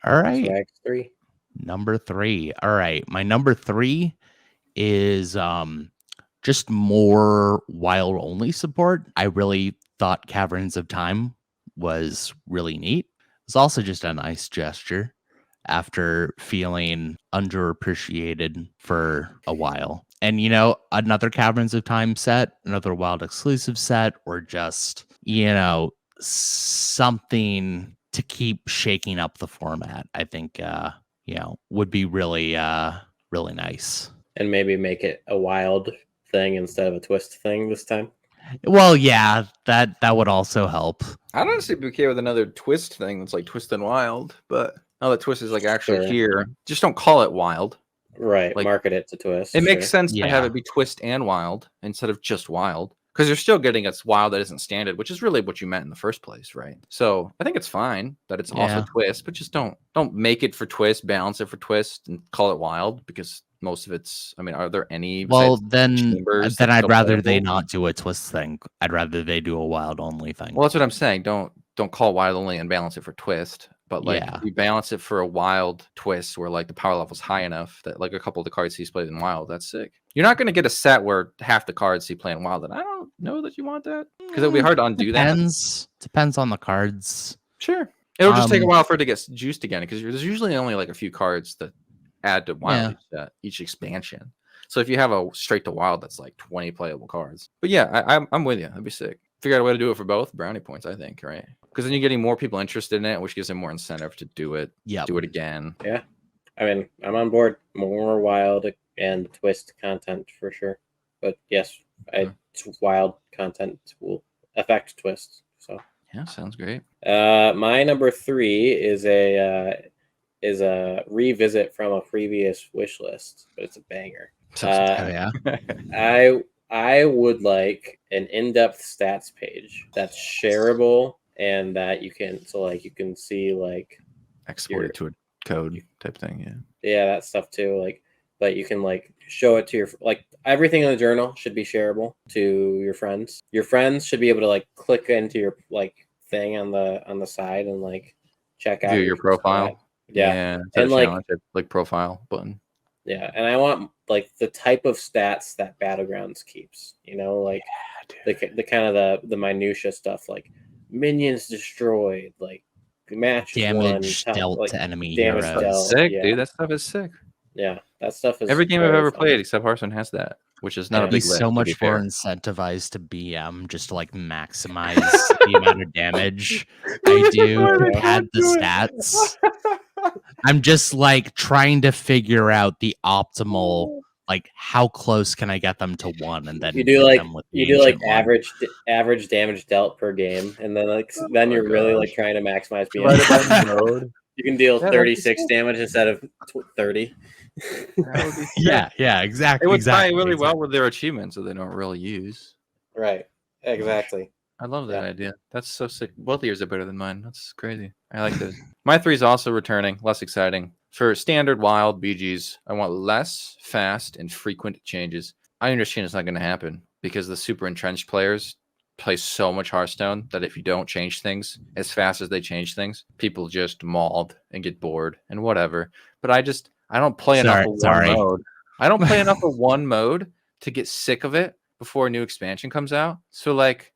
All right. Swag 3. Number 3. All right. My number 3 is just more wild only support. I really thought Caverns of Time was really neat. It's also just a nice gesture after feeling underappreciated for a while. And another Caverns of Time set, another wild exclusive set, or just, something to keep shaking up the format, I think would be really really nice. And maybe make it a wild thing instead of a twist thing this time. Well, yeah, that would also help. I'd honestly be okay with another twist thing that's like Twist and Wild, but now that twist is like actually here, just don't call it wild. Right, like, market it to twist. It makes sense to have it be twist and wild instead of just wild, because you're still getting a wild that isn't standard, which is really what you meant in the first place, right? So I think it's fine that it's also twist, but just don't make it for twist, balance it for twist, and call it wild, because most of it's, I mean, are there any? Well, then I'd rather they not do a twist thing. I'd rather they do a wild only thing. Well, that's what I'm saying. Don't call it wild only and balance it for twist. But like, if you balance it for a wild twist where like the power level's high enough that like a couple of the cards he's played in wild, that's sick. You're not going to get a set where half the cards he playing wild, and I don't know that you want that, because it'll be hard to undo that. Depends on the cards. Sure. It'll just take a while for it to get juiced again, because there's usually only like a few cards that add to wild each expansion. So if you have a straight to wild, that's like 20 playable cards. But yeah, I'm with you. That'd be sick. Figure out a way to do it for both brownie points, I think, right? Because then you're getting more people interested in it, which gives them more incentive to do it. Yeah, do it again. Yeah, I mean, I'm on board. More wild and twist content for sure. But yes, wild content will affect twist. So yeah, sounds great. My number 3 is a revisit from a previous wish list, but it's a banger. I would like an in-depth stats page that's shareable and that you can see like export it to a code type thing. Yeah, that stuff too. Like, but you can like show it to your everything in the journal should be shareable to your friends. Your friends should be able to like click into your like thing on the side and like check out your profile. Yeah. And like profile button. Yeah, and I want like the type of stats that Battlegrounds keeps, like the kind of the minutia stuff, like minions destroyed, like match damage dealt to enemy damage heroes. Dealt, sick, dude. That stuff is sick. Yeah, that stuff is every game I've ever played except Hearthstone has that, which is not a big list. So much more incentivized to BM just to like maximize the amount of damage I do to pad the stats. I'm just like trying to figure out the optimal, like how close can I get them to 1, and then you do like average damage dealt per game, and then you're really like trying to maximize BM. You can deal 36 damage instead of 30. Yeah, exactly. It would tie really well with their achievements that they don't really use. Right, exactly. I love that idea. That's so sick. Both of yours are better than mine. That's crazy. I like this. My 3 is also returning, less exciting. For standard wild BGs, I want less, fast, and frequent changes. I understand it's not going to happen because the super entrenched players play so much Hearthstone that if you don't change things as fast as they change things, people just mauled and get bored and whatever. But I don't play enough of one mode. I don't play enough of one mode to get sick of it before a new expansion comes out. So like,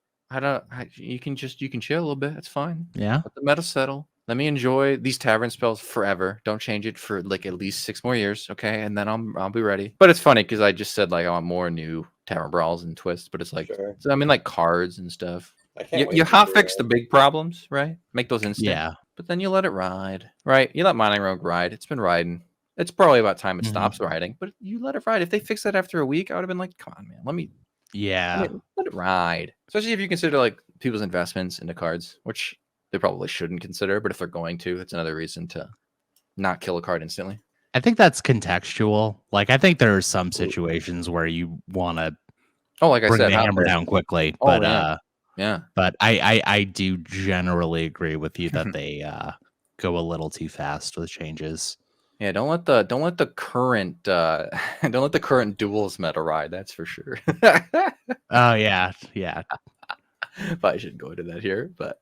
you can chill a little bit. It's fine. Yeah. Let the meta settle. Let me enjoy these tavern spells forever. Don't change it for like at least 6 more years, okay? And then I'll be ready. But it's funny because I just said like I want more new tavern brawls and twists, but it's like so, I mean like cards and stuff. You hot fix the big problems, right? Make those instant. Yeah. But then you let it ride, right? You let Mining Rogue ride. It's been riding. It's probably about time it stops riding, but you let it ride. If they fix that after a week, I would have been like, come on, man, let it ride. Especially if you consider like people's investments into cards, which they probably shouldn't consider, but if they're going to, it's another reason to not kill a card instantly. I think that's contextual. Like, I think there are some situations where you want to like I bring said, the hammer down quickly. But but I do generally agree with you that they go a little too fast with changes. Yeah, don't let the current duels meta ride. That's for sure. Oh yeah. Probably shouldn't go into that here, but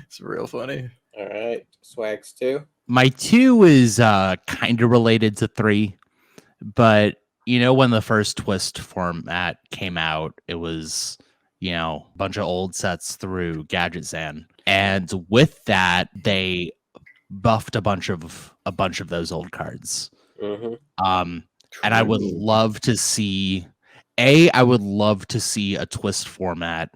it's real funny. All right, Swags 2. My 2 is kind of related to 3, but when the first Twist format came out, it was a bunch of old sets through Gadget Zan, and with that they buffed a bunch of those old cards. Mm-hmm. And I would love to see a Twist format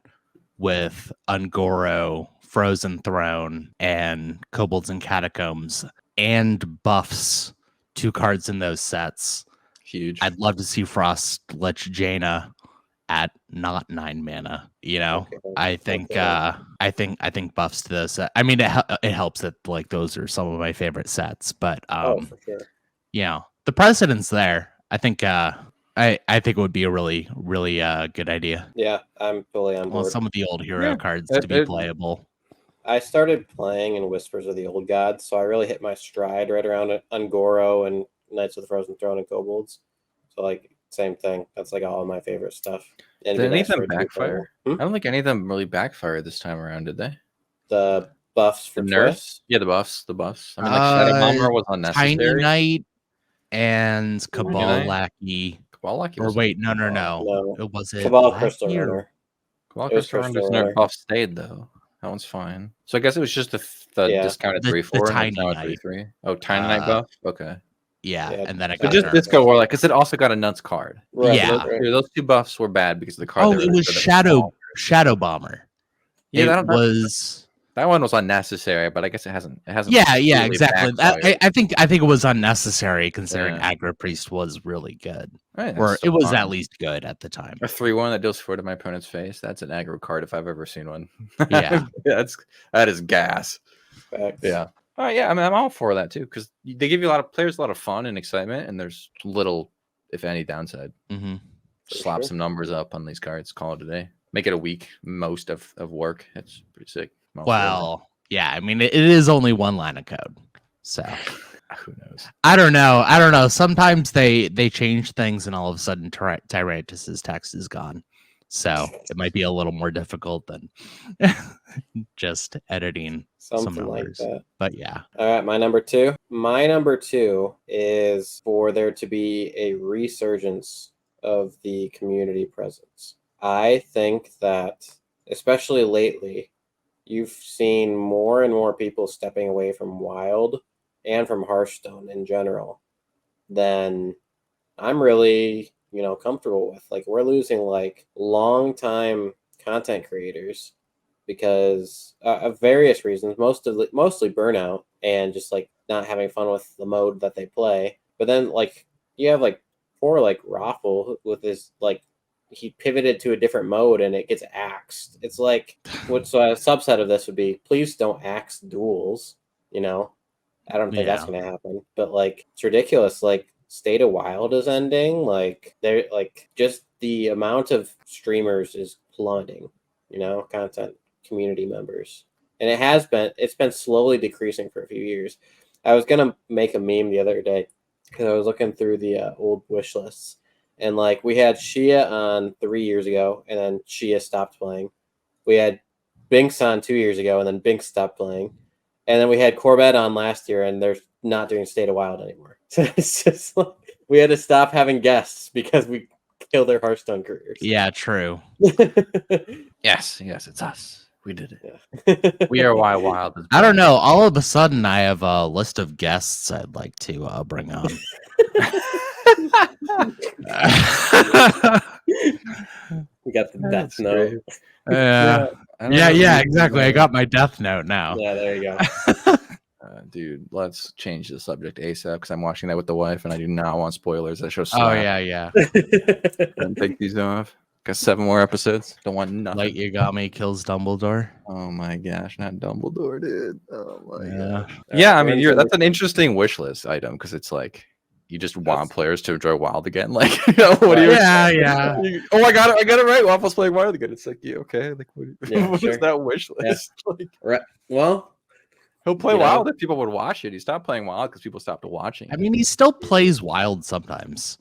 with Ungoro, Frozen Throne, and Kobolds and Catacombs, and buffs 2 cards in those sets. Huge. I'd love to see Frost Lich Jaina at not 9 mana. Okay. I think buffs to those. I mean, it helps that like those are some of my favorite sets, but for sure. the precedent's there. I think I think it would be a really really good idea. Yeah, I'm fully on board. Well, some of the old hero cards to be playable. I started playing in Whispers of the Old Gods, so I really hit my stride right around Ungoro and Knights of the Frozen Throne and Kobolds. So like same thing. That's like all of my favorite stuff. Did any of them backfire? I don't think any of them really backfired this time around, did they? The buffs for nerfs? Yeah, the buffs. I mean, like Shadow Bomber was unnecessary. Tiny Knight and Cabal Lackey. Cabal Lackey. Or wait, no. It wasn't Cabal Crystal Runner. Cabal Crystal Runner's no buff stayed though. That one's fine. So I guess it was just the discounted 3/4 and now 3/3. Oh, Tiny Knight buff. Okay. Yeah, and then it got just Disco Warlock because it also got a nuts card. Right, yeah, those 2 buffs were bad because of the card. Oh, it was Shadow Bomber. Yeah, that one was unnecessary, but I guess it hasn't. Yeah, exactly. I think it was unnecessary considering Aggro Priest was really good, right? Or it was at least good at the time. A 3/1 that deals 4 to my opponent's face. That's an aggro card if I've ever seen one. Yeah, that is gas. Facts. Yeah. All right, yeah, I mean, I'm all for that too because they give you a lot of fun and excitement, and there's little, if any, downside. Mm-hmm. Slap some numbers up on these cards. Call it a day. Make it a week most of work. It's pretty sick. Well, yeah, I mean, it is only 1 line of code, so who knows? I don't know. Sometimes they change things, and all of a sudden, Tyrantus's text is gone. So it might be a little more difficult than just editing some numbers. Like that. But yeah. All right, my number 2. My number 2 is for there to be a resurgence of the community presence. I think that, especially lately, you've seen more and more people stepping away from Wild and from Hearthstone in general than I'm really comfortable with. Like, we're losing like long time content creators because of various reasons, mostly burnout and just like not having fun with the mode that they play. But then like you have like poor like Raffle with his like he pivoted to a different mode and it gets axed. It's like so a subset of this would be please don't axe duels. I don't think that's gonna happen. But like it's ridiculous. Like State of Wild is ending. Like they're like just the amount of streamers is plummeting, content community members. And it's been slowly decreasing for a few years. I was gonna make a meme the other day because I was looking through the old wish lists. And like we had Shia on 3 years ago, and then Shia stopped playing. We had Binks on 2 years ago, and then Binks stopped playing. And then we had Corbett on last year, and they're not doing State of Wild anymore. So it's just like we had to stop having guests because we killed their Hearthstone careers. Yeah, true. Yes, it's us. We did it. Yeah. We are why Wild is. I don't know. All of a sudden, I have a list of guests I'd like to bring on. We got the death note. Yeah, exactly. I got my death note now. Yeah, there you go. Dude, let's change the subject ASAP because I'm watching that with the wife and I do not want spoilers. That show. Oh yeah. Take these off. Got 7 more episodes. Don't want nothing. Light Yagami kills Dumbledore. Oh my gosh, not Dumbledore, dude. Oh my gosh. Yeah, yeah, I mean, that's an interesting wish list item because it's like you just want players to enjoy Wild again. Like, what do you? Yeah. Oh, I got it right. Waffle's playing Wild again. It's like, yeah, okay. Like, what sure. is that wish list? Yeah. Like, right. Well, he'll play Wild if people would watch it. He stopped playing Wild because people stopped watching. I mean, he still plays Wild sometimes.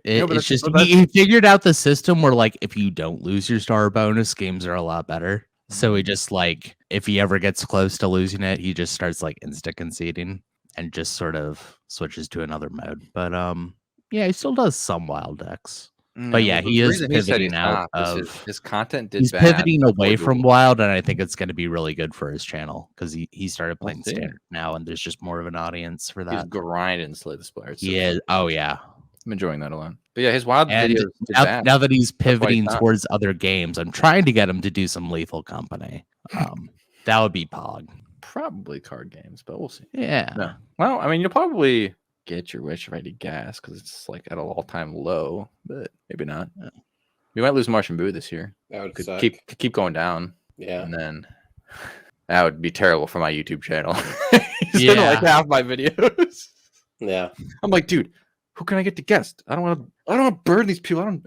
It's just he figured out the system where like if you don't lose your star bonus, games are a lot better. So he just like, if he ever gets close to losing it, he just starts like insta conceding and just sort of switches to another mode. But yeah, he still does some wild decks. But yeah, well, he the is reason he said he pivoting out stopped is of his content did he's bad pivoting before away from Duel. wild, and I think it's going to be really good for his channel because he started We'll playing see. standard now, and there's just more of an audience for He's that. grinding Slay the Spire. It's so Yeah. fun. Oh yeah. I'm enjoying that a lot. But yeah, his wild And videos did now, bad. now that he's That's why he's pivoting not. towards other games, I'm trying to get him to do some Lethal Company. That would be Pog. Probably card games, but we'll see. Yeah. No. Well, I mean, you'll probably get your wish ready gas because it's like at an all-time low, but maybe not. We might lose Martian Boo this year. That would Could suck. keep going down. Yeah. And then that would be terrible for my YouTube channel. He's gonna like half my videos. Yeah. I'm like, dude, who can I get to guest? I don't want to burn these people. I don't.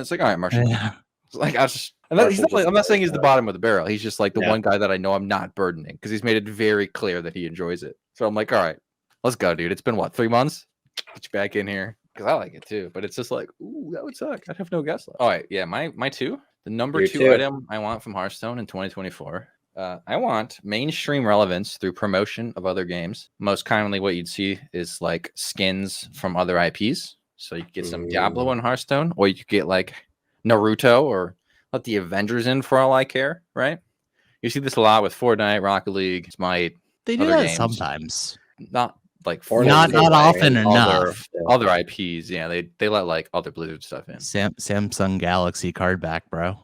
It's like, all right, Martian. Yeah. It's like I just. And he's not like, I'm not saying he's the bottom of the barrel. He's just like the one guy that I know I'm not burdening because he's made it very clear that he enjoys it. So I'm like, all right, let's go, dude. It's been what, 3 months? Get you back in here because I like it too. But it's just like, ooh, that would suck. I'd have no guest left. All right, yeah, my two. The number Your 2 two. item I want from Hearthstone in 2024. I want mainstream relevance through promotion of other games. Most commonly, what you'd see is like skins from other IPs. So you could get some Diablo in Hearthstone, or you could get like Naruto, or let the Avengers in for all I care, right? You see this a lot with Fortnite, Rocket League, Smite. They do other that games. sometimes. Not like Fortnite's Not often other, enough. other IPs. Yeah, they let like other Blizzard stuff in. Samsung Galaxy card back, bro.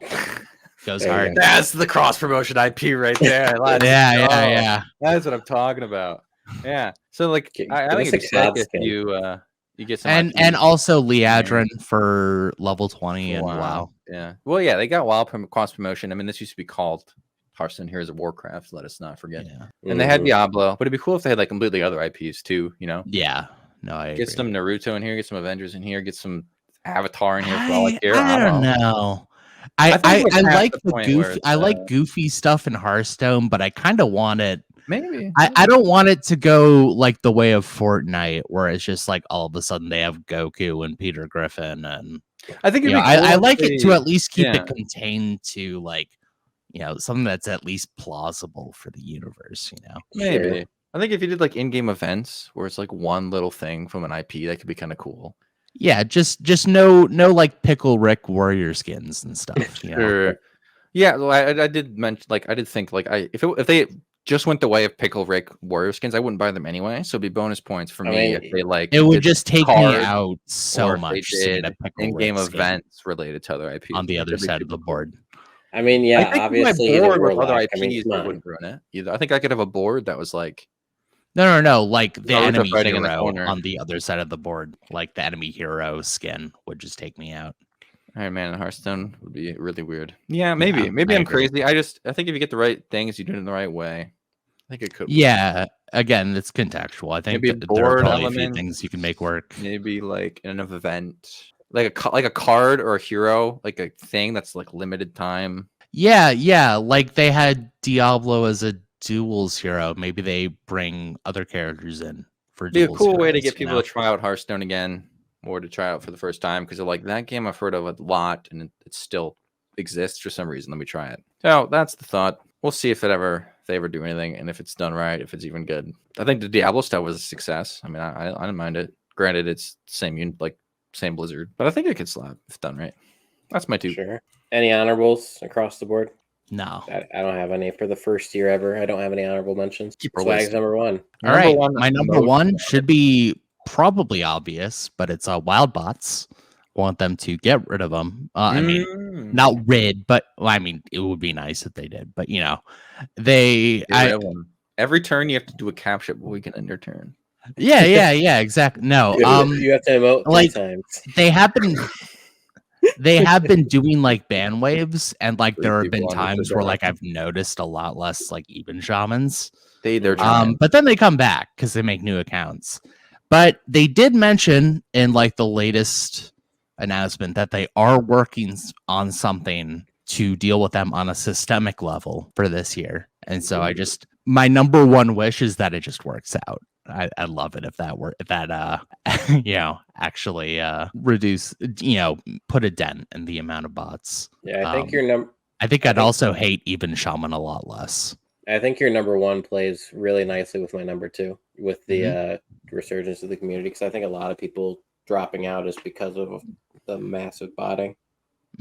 Goes There you hard. go. That's the cross promotion IP right there. Let's Yeah, go. yeah. That's what I'm talking about. Yeah. So like, I think it'd be sick if you get some And IPs. also Liadrin for level 20 and WoW. Yeah. Well, yeah, they got WoW cross promotion. I mean, this used to be called Hearthstone Heroes of Warcraft. Let us not forget. Yeah. And they had Diablo, but it'd be cool if they had like completely other IPs too. You know? Yeah. No, I get agree. some Naruto in here, get some Avengers in here, get some Avatar in here for all I care. I don't know. I like the goofy. I like goofy stuff in Hearthstone, but I kind of want it. Maybe I don't want it to go like the way of Fortnite, where it's just like all of a sudden they have Goku and Peter Griffin, and I think I like it to at least keep it contained to like something that's at least plausible for the universe. Maybe. Sure. I think if you did like in-game events where it's like one little thing from an IP, that could be kind of cool. Yeah, just no like Pickle Rick warrior skins and stuff. Sure. Yeah, well, I did mention I did think if they just went the way of Pickle Rick warrior skins, I wouldn't buy them anyway. So it'd be bonus points for me if they it would just take me out so much. They did in-game events related to other IPs on the other side of the board. I mean, yeah, obviously, board with other IPs wouldn't ruin it either. I think I could have a board that was like. No. Like the enemy fighting hero in the on the other side of the board, like the enemy hero skin would just take me out. Iron Man and Hearthstone would be really weird. Yeah, maybe. Maybe I'm crazy. I think if you get the right things, you do it in the right way. I think it could. Yeah. Again, it's contextual. I think there are probably a few things you can make work. Maybe like in an event, like a card or a hero, like a thing that's like limited time. Yeah. Like they had Diablo as a duels hero. Maybe they bring other characters in for duels. Be a cool heroes, way to get people to try out Hearthstone again, or to try out for the first time, because they're like, that game I've heard of a lot and it still exists for some reason. Let me try it. So that's the thought. We'll see if they ever do anything, and if it's done right, if it's even good. I think the Diablo stuff was a success. I mean, I didn't mind it. Granted, it's same Blizzard, but I think it could slap if done right. That's my 2. Sure. Any honorables across the board? No, I don't have any for the first year ever. I don't have any honorable mentions. Keep Swag's number 1. All right, my number 1 should be probably obvious, but it's Wild Bots. Want them to get rid of them. I mean, not rid, but I mean, it would be nice if they did. But every turn you have to do a capture, but we can end your turn. Yeah, exactly. No, you have to emote like 3 times. They have been doing like ban waves, and like there have been times where like I've noticed a lot less like even shamans. They're trying. But then they come back because they make new accounts. But they did mention in like the latest announcement that they are working on something to deal with them on a systemic level for this year. And so my number 1 wish is that it just works out. I'd love it if that actually reduce, put a dent in the amount of bots. Yeah, I think your number. I think I I'd think- also hate even Shaman a lot less. I think your number 1 plays really nicely with my number 2 with the resurgence of the community, because I think a lot of people dropping out is because of the massive botting.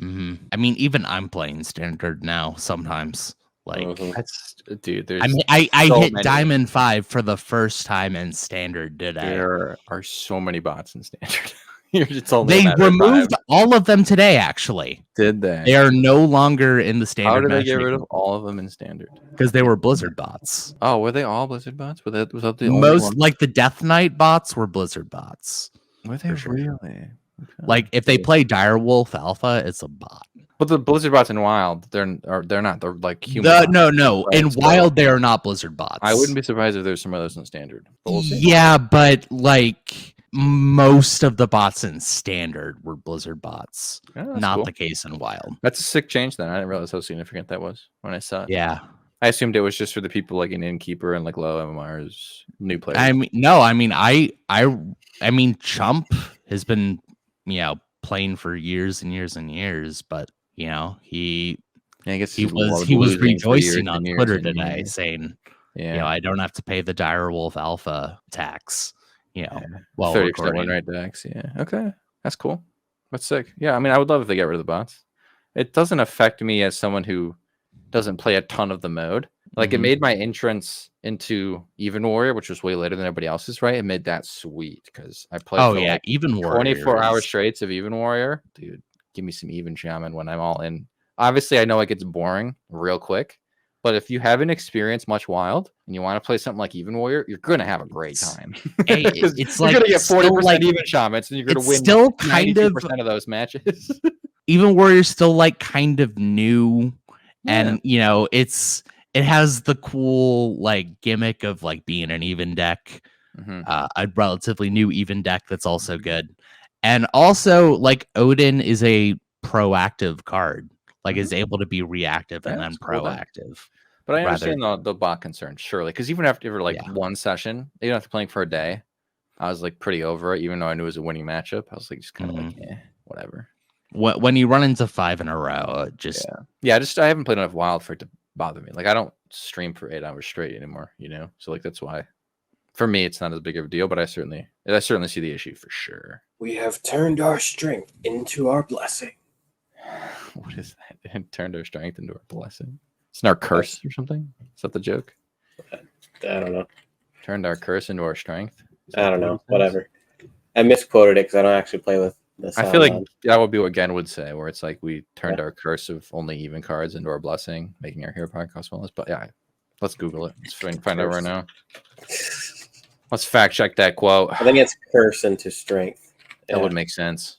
I mean, even I'm playing standard now sometimes. Like, Mhm. That's dude. There's I mean, I so hit many. Diamond 5 for the first time in standard today. There are so many bots in standard. It's only a They matter of removed time. all of them today, actually. Did they? They are no longer in the standard How did they match get rid of all of them in standard? because they were Blizzard bots. Oh, were they all Blizzard bots? Was that the only Most one? like the Death Knight bots were Blizzard bots. Were they sure. really? Okay. Like if they play Direwolf Alpha, it's a bot. But the Blizzard bots in Wild, they're not. They're like human. bots, No. right? In So Wild, they are not Blizzard bots. I wouldn't be surprised if there's some of those in standard. But we'll see. Yeah, but like most of the bots in standard were Blizzard bots. Yeah, that's Not cool. the case in Wild. That's a sick change. Then I didn't realize how significant that was when I saw it. Yeah. I assumed it was just for the people like in Innkeeper and like low MMRs, new players. I mean, no, I mean, Chump has been, playing for years and years and years, but he I guess he he's was losing for years rejoicing on and years Twitter and today years. saying, Yeah, I don't have to pay the Direwolf Alpha tax, while 30% recording. win rate decks. Yeah, okay, that's cool. That's sick. Yeah, I mean, I would love if they get rid of the bots. It doesn't affect me as someone who doesn't play a ton of the mode. Like it Mhm. made my entrance into Even Warrior, which was way later than everybody else's, right? It made that sweet because I played Oh for yeah, like even 24 hour Warriors. straights of Even Warrior. Dude, give me some Even Shaman when I'm all in. Obviously, I know it gets boring real quick, but if you haven't experienced much Wild and you want to play something like Even Warrior, you're gonna have a great time. Hey, 'Cause it's you're like gonna get still 40% like Even Shamans, and you're gonna it's win still kind of 92% of those matches. even Warriors still like kind of new, and it has the cool like gimmick of like being an even deck, Mhm. a relatively new even deck that's also good, and also like Odin is a proactive card, like is able to be reactive and Yeah, then that's cool, though. proactive. But I rather- understand the bot concern, surely, because even after like Yeah. one session, even after playing for a day, I was like pretty over it. Even though I knew it was a winning matchup, I was like just kind of like, whatever. When you run into 5 in a row, it just Yeah, I haven't played enough Wild for it to bother me. Like I don't stream for 8 hours straight anymore, So like that's why, for me, it's not as big of a deal. But I certainly see the issue for sure. We have turned our strength into our blessing. What is that? And turned our strength into our blessing. It's our curse or something. Is that the joke? I don't know. Turned our curse into our strength. I don't know. Whatever. I misquoted it because I don't actually play with this. I feel like that would be what Gen would say, where it's like we turned our curse of only even cards into our blessing, making our hero power cost one less. But yeah, let's Google it. Let's find out right now. Let's fact check that quote. I think it's curse into strength. That would make sense.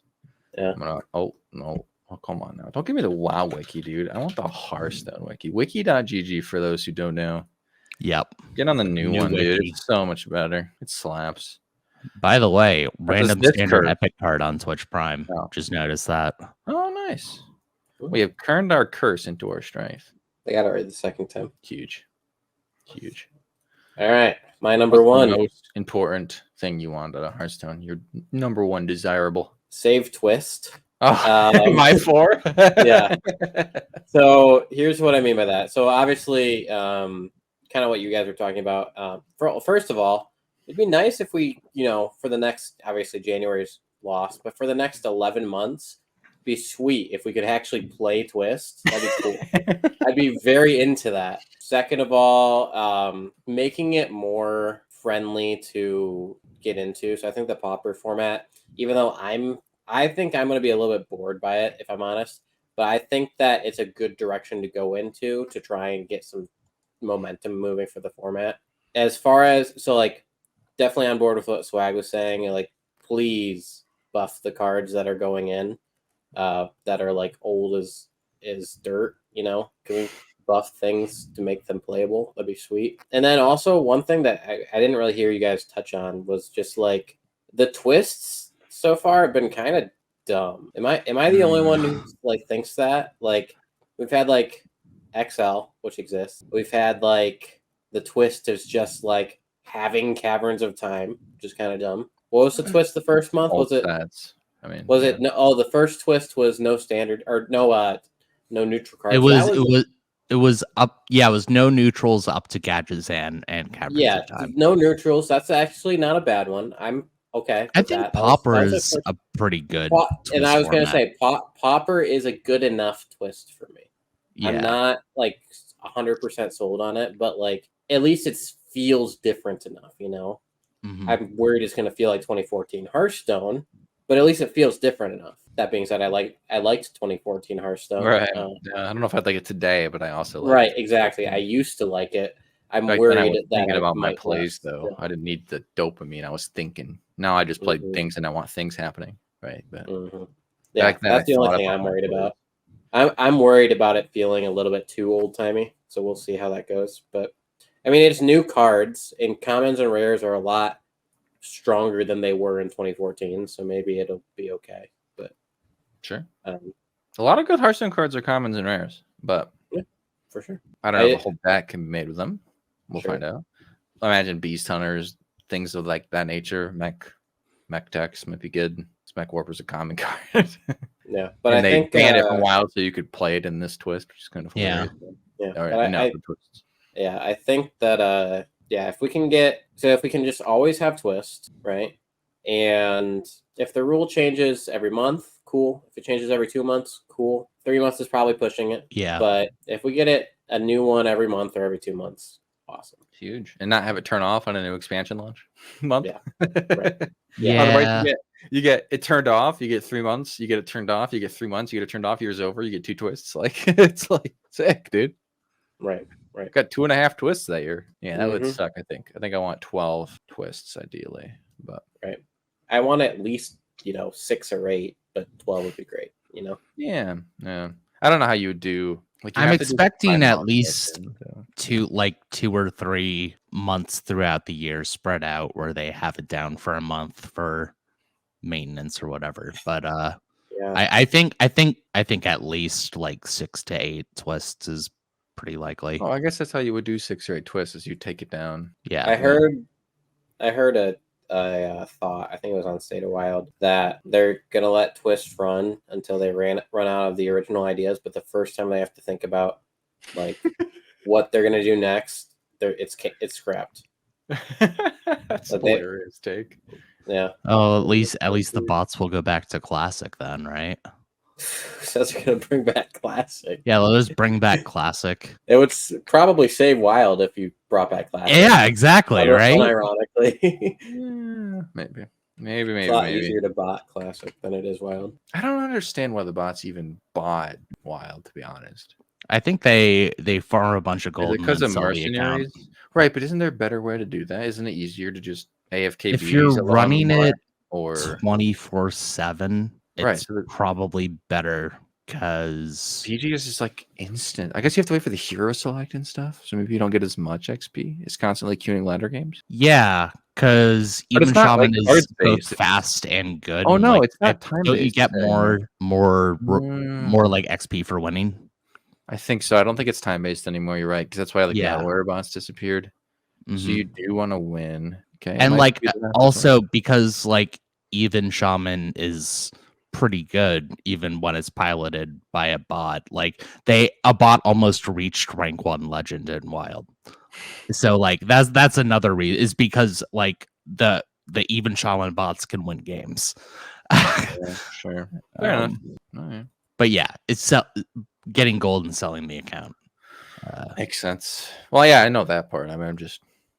Yeah. Oh no. Oh, come on now. Don't give me the WoW wiki, dude. I want the Hearthstone wiki. Wiki.gg for those who don't know. Yep. Get on the new one, wiki. dude. It's so much better. It slaps. By the way, random this standard curve. epic card on Twitch Prime. Oh. Just noticed that. Oh, nice. We have turned our curse into our strength. They got it right the second time. Huge. Huge. All right. My number What's the one. most important thing you want out of Hearthstone? Your number one desirable. Save twist. Oh, my 4? Yeah. So here's what I mean by that. So obviously, kind of what you guys were talking about. First of all, it'd be nice if we, for the next, obviously January's lost, but for the next 11 months, it'd be sweet if we could actually play Twist. That'd be cool. I'd be very into that. Second of all, making it more friendly to get into. So I think the Pauper format, even though I think I'm going to be a little bit bored by it, if I'm honest, but I think that it's a good direction to go into to try and get some momentum moving for the format. As far as, definitely on board with what Swag was saying, please buff the cards that are going in, that are old as dirt, Can we buff things to make them playable? That'd be sweet. And then also one thing that I didn't really hear you guys touch on was just the twists so far have been kind of dumb. Am I the only one who thinks that? We've had XL, which exists. We've had the twist is just having Caverns of Time, which is kind of dumb. What was the twist the first month? Old was it stats. I mean, was it no? Oh, the first twist was no standard or no no neutral cards. It was up. Yeah, it was no neutrals up to Gadgets and Caverns of Time. no neutrals. That's actually not a bad one. I'm okay I with think that. Pauper That was is a pretty good and I was going to say Pauper is a good enough twist for me. Yeah. I'm not like 100% sold on it, but like at least it feels different enough, you know. Mhm. I'm worried it's going to feel like 2014 Hearthstone, but at least it feels different enough. That being said, I liked 2014 Hearthstone. Right. I don't know if I'd like it today, but I also like right, it. exactly. I used to like it. I'm Back then I worried was that thinking I about my might plays less. though. I didn't need the dopamine. I was thinking. Now I just play Mhm. things and I want things happening. Right. But Yeah, back then I that's the only thought thing about I'm my worried plays. about. I'm worried about it feeling a little bit too old timey. So we'll see how that goes. But I mean, it's new cards, and commons and rares are a lot stronger than they were in 2014. So maybe it'll be okay. But Sure. A lot of good Hearthstone cards are commons and rares, but yeah, for sure. I don't know if a whole deck can be made with them. We'll find out. I imagine Beast Hunters, things of like that nature, mech decks might be good. Spec Warper's a common card. Yeah, but and I think banned it for a while so you could play it in this twist, which is kind of hilarious. Yeah. Or But in other twists. Yeah, I think that if we can just always have twist, right? And if the rule changes every month, cool. If it changes every 2 months, cool. 3 months is probably pushing it. Yeah. But if we get a new one every month or every 2 months, awesome. Huge. And not have it turn off on a new expansion launch month. Yeah. Right. Yeah. Otherwise you get it turned off, you get 3 months, you get it turned off, you get 3 months, you get it turned off, year's over, you get 2 twists. Like it's like sick, dude. Right. Got 2.5 twists that year. Yeah, that would suck, I think. I think I want 12 twists ideally. But right. I want at least, 6 or 8, but 12 would be great, Yeah. I don't know how you would do. Like I'm expecting at least 2 or 3 months throughout the year spread out where they have it down for a month for maintenance or whatever. But yeah. I think at least like 6 to 8 twists is pretty likely. Oh, I guess that's how you would do 6 or 8 twists, is you take it down. Yeah. I heard a thought, I think it was on State of Wild, that they're gonna let Twist run until they run out of the original ideas, but the first time they have to think about like what they're gonna do next, it's scrapped. That's a hilarious take. Yeah. Oh, at least the bots will go back to classic then, right? So they're gonna bring back classic. Yeah, let's bring back classic. It would probably save Wild if you brought back classic. Yeah, exactly, right? Unironically. Maybe. It's a lot easier to bot classic than it is Wild. I don't understand why the bots even bought Wild, to be honest. I think they farm a bunch of gold because of mercenaries, right? But isn't there a better way to do that? Isn't it easier to just AFK? If you're running it or 24/7, it's right, so probably better because PG is just like instant. I guess you have to wait for the hero select and stuff, so maybe you don't get as much XP. It's constantly queuing ladder games. Yeah, because even Shaman is both fast and good. Oh no, like, it's not time. Don't you get more like XP for winning? I think so. I don't think it's time based anymore. You're right, because that's why malware bots disappeared. So you do want to win, okay? And like also because like even Shaman is pretty good even when it's piloted by a bot. Like a bot almost reached rank 1 legend in Wild. So like that's another reason, is because like the even Shaman bots can win games. Yeah, sure. Fair enough. Right. But yeah, it's getting gold and selling the account. Makes sense. Well, yeah, I know that part. I mean,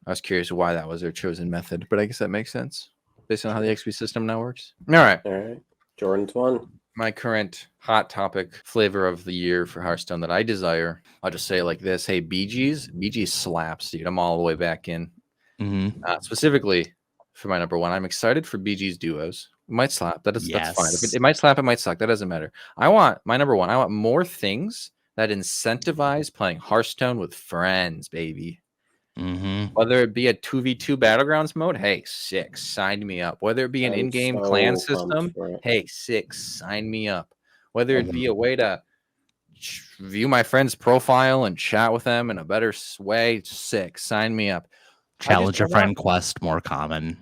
I was curious why that was their chosen method, but I guess that makes sense based on how the XP system now works. All right. Jordan's one. My current hot topic flavor of the year for Hearthstone that I desire, I'll just say it like this. Hey, BGs slaps, dude. I'm all the way back in. Specifically for my number one, I'm excited for BG's duos. It might slap. That's fine. It might slap, it might suck. That doesn't matter. I want more things that incentivize playing Hearthstone with friends, baby. Whether it be a 2v2 battlegrounds mode, hey, sick, sign me up. Whether it be an in-game clan system, hey, sick, sign me up. Whether it be a way to view my friend's profile and chat with them in a better way, sick, sign me up. Challenge a friend quest more common.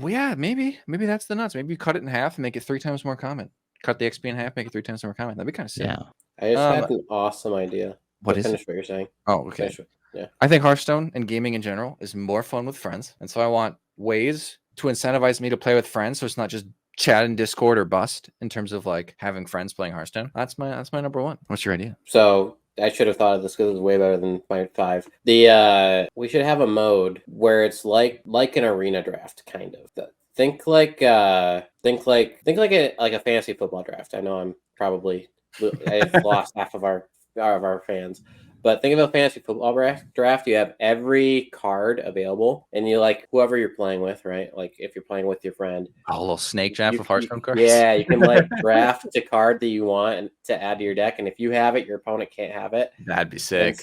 Yeah, maybe that's the nuts. Maybe you cut it in half and make it 3 times more common. Cut the XP in half, make it 3 times more common. That'd be kind of sick. Yeah. I just had an awesome idea. What But is finish it? what you're saying. Oh, okay. Finish. Yeah. I think Hearthstone and gaming in general is more fun with friends, and so I want ways to incentivize me to play with friends, so it's not just chat in Discord or bust in terms of like having friends playing Hearthstone. That's my number one. What's your idea? So I should have thought of this because it was way better than my 5. The we should have a mode where it's like an arena draft, kind of. Think like a fantasy football draft. I know I've lost half of our fans. But think of a fantasy football draft. You have every card available, and you like whoever you're playing with, right? Like if you're playing with your friend, Oh, a little snake draft of Hearthstone cards. yeah, you can like draft the card that you want and to add to your deck, and if you have it, your opponent can't have it. That'd be sick.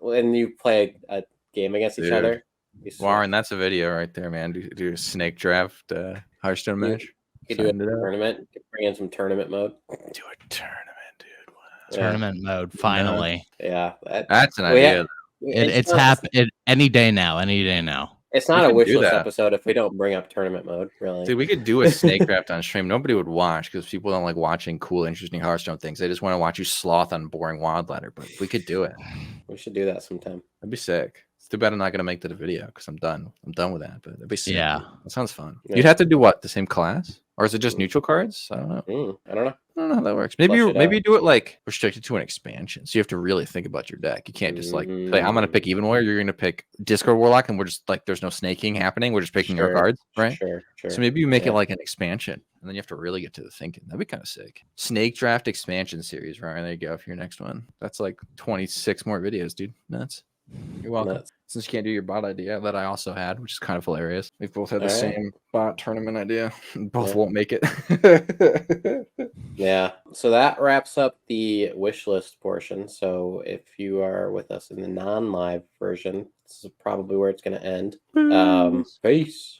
And you play a game against each other. Warren, that's a video right there, man. Do a snake draft Hearthstone match. You could do a tournament. You could bring in some tournament mode. Do a tournament, dude. Wow. Tournament mode, finally. Yeah, that's an idea. It's any day now. Any day now. It's not a wish list episode if we don't bring up tournament mode, really. Dude, we could do a snake draft on stream. Nobody would watch because people don't like watching cool, interesting Hearthstone things. They just want to watch you sloth on boring wild ladder. But we could do it. We should do that sometime. That'd be sick. It's too bad I'm not gonna make that a video because I'm done. I'm done with that. But that'd be sick. Yeah, that sounds fun. Yeah. You'd have to do what? The same class, or is it just neutral cards? I don't know. I don't know. I don't know how that works. Maybe you do it like restricted to an expansion, so you have to really think about your deck. You can't just like say, I'm gonna pick Even Warrior, you're gonna pick Discord Warlock, and we're just like there's no snaking happening. We're just picking your cards, right? Sure. So maybe you make it like an expansion, and then you have to really get to the thinking. That'd be kind of sick. Snake Draft expansion series, Ryan. There you go for your next one. That's like 26 more videos, dude. Nuts. You're welcome. Nuts. Since you can't do your bot idea that I also had, which is kind of hilarious. We've both had the same bot tournament idea. Both won't make it. Yeah. So that wraps up the wish list portion. So if you are with us in the non-live version, this is probably where it's going to end. Peace.